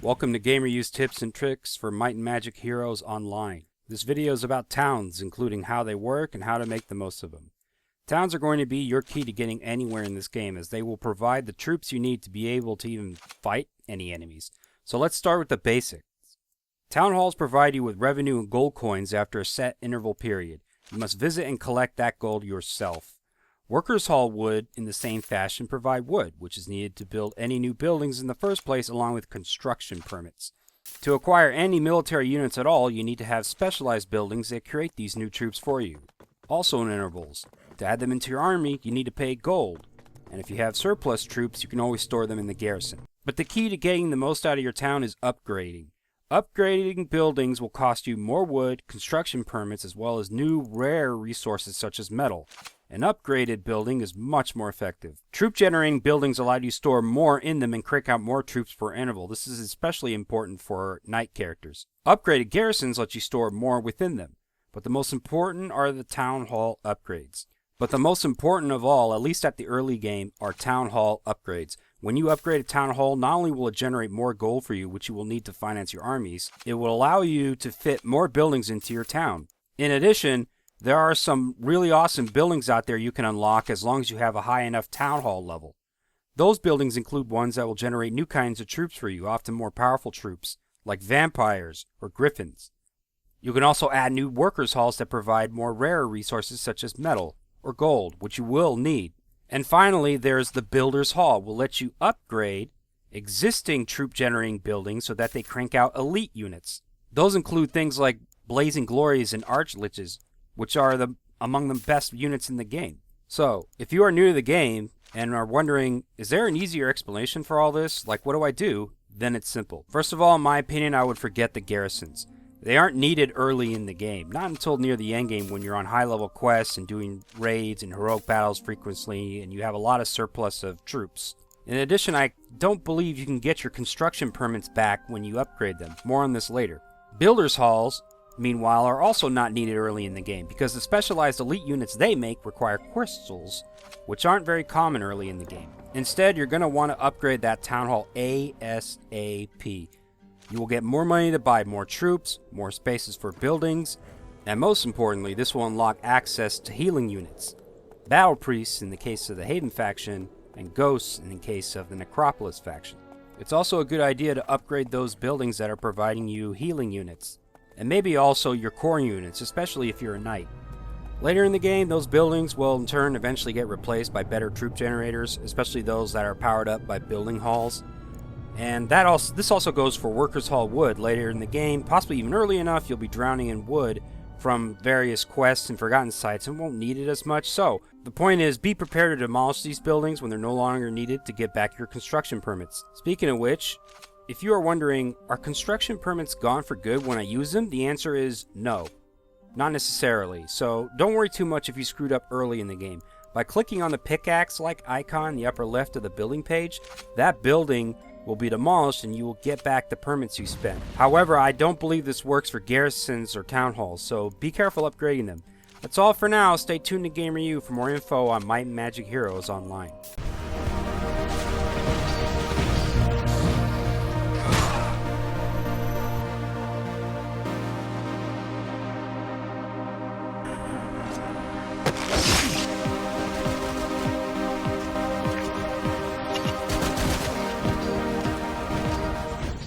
Welcome to GamerU's tips and tricks for Might and Magic Heroes Online. This video is about towns, including how they work and how to make the most of them. Towns are going to be your key to getting anywhere in this game, as they will provide the troops you need to be able to even fight any enemies. So let's start with the basics. Town halls provide you with revenue and gold coins after a set interval period. You must visit and collect that gold yourself. Workers' Hall would, in the same fashion, provide wood, which is needed to build any new buildings in the first place, along with construction permits. To acquire any military units at all, you need to have specialized buildings that create these new troops for you. Also in intervals, to add them into your army, you need to pay gold. And if you have surplus troops, you can always store them in the garrison. But the key to getting the most out of your town is upgrading. Upgrading buildings will cost you more wood, construction permits, as well as new rare resources such as metal. An upgraded building is much more effective. Troop generating buildings allow you to store more in them and crank out more troops per interval. This is especially important for knight characters. Upgraded garrisons let you store more within them. But the most important are the town hall upgrades. But the most important of all, at least at the early game, are town hall upgrades. When you upgrade a town hall, not only will it generate more gold for you, which you will need to finance your armies, it will allow you to fit more buildings into your town. In addition, there are some really awesome buildings out there you can unlock as long as you have a high enough town hall level. Those buildings include ones that will generate new kinds of troops for you, often more powerful troops, like vampires or griffins. You can also add new workers' halls that provide more rare resources such as metal or gold, which you will need. And finally, there's the Builder's Hall, will let you upgrade existing troop generating buildings so that they crank out elite units. Those include things like Blazing Glories and Archliches, which are among the best units in the game. So, if you are new to the game and are wondering, is there an easier explanation for all this? Like, what do I do? Then it's simple. First of all, in my opinion, I would forget the garrisons. They aren't needed early in the game, not until near the end game when you're on high-level quests and doing raids and heroic battles frequently, and you have a lot of surplus of troops. In addition, I don't believe you can get your construction permits back when you upgrade them. More on this later. Builders' halls, meanwhile, are also not needed early in the game because the specialized elite units they make require crystals, which aren't very common early in the game. Instead, you're going to want to upgrade that town hall ASAP. You will get more money to buy more troops, more spaces for buildings, and most importantly, this will unlock access to healing units, battle priests in the case of the Haven faction, and ghosts in the case of the Necropolis faction. It's also a good idea to upgrade those buildings that are providing you healing units, and maybe also your core units, especially if you're a knight. Later in the game, those buildings will in turn eventually get replaced by better troop generators, especially those that are powered up by building halls. And this also goes for Workers' Hall wood. Later in the game, possibly even early enough, you'll be drowning in wood from various quests and forgotten sites and won't need it as much. So, the point is, be prepared to demolish these buildings when they're no longer needed to get back your construction permits. Speaking of which, if you are wondering, are construction permits gone for good when I use them? The answer is no. Not necessarily. So don't worry too much if you screwed up early in the game. By clicking on the pickaxe-like icon in the upper left of the building page, that building will be demolished and you will get back the permits you spent. However, I don't believe this works for garrisons or town halls, so be careful upgrading them. That's all for now. Stay tuned to GamerU for more info on Might and Magic Heroes Online.